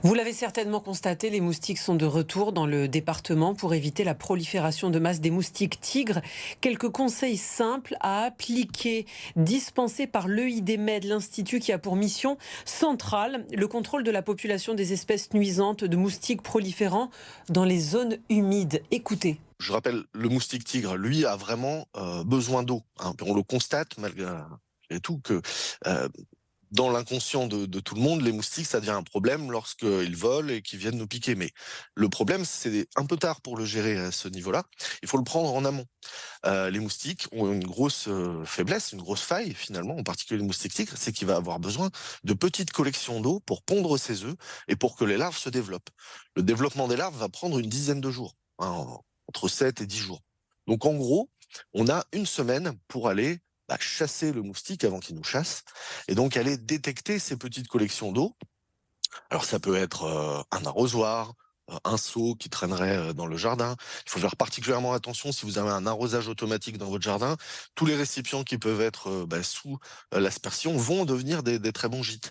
Vous l'avez certainement constaté, les moustiques sont de retour dans le département pour éviter la prolifération de masse des moustiques tigres. Quelques conseils simples à appliquer, dispensés par l'EIDMED, l'institut qui a pour mission centrale le contrôle de la population des espèces nuisantes de moustiques proliférants dans les zones humides. Écoutez. Je rappelle, le moustique tigre, lui, a vraiment besoin d'eau, hein. On le constate malgré tout que euh, dans l'inconscient de tout le monde, les moustiques, ça devient un problème lorsqu'ils volent et qu'ils viennent nous piquer. Mais le problème, c'est un peu tard pour le gérer à ce niveau-là. Il faut le prendre en amont. Les moustiques ont une grosse faiblesse, une grosse faille finalement, en particulier le moustique tigre, c'est qu'il va avoir besoin de petites collections d'eau pour pondre ses œufs et pour que les larves se développent. Le développement des larves va prendre une dizaine de jours, hein, entre 7 et 10 jours. Donc en gros, on a une semaine pour aller chasser le moustique avant qu'il nous chasse, et donc aller détecter ces petites collections d'eau. Alors ça peut être un arrosoir, un seau qui traînerait dans le jardin. Il faut faire particulièrement attention si vous avez un arrosage automatique dans votre jardin. Tous les récipients qui peuvent être sous l'aspersion vont devenir des très bons gîtes.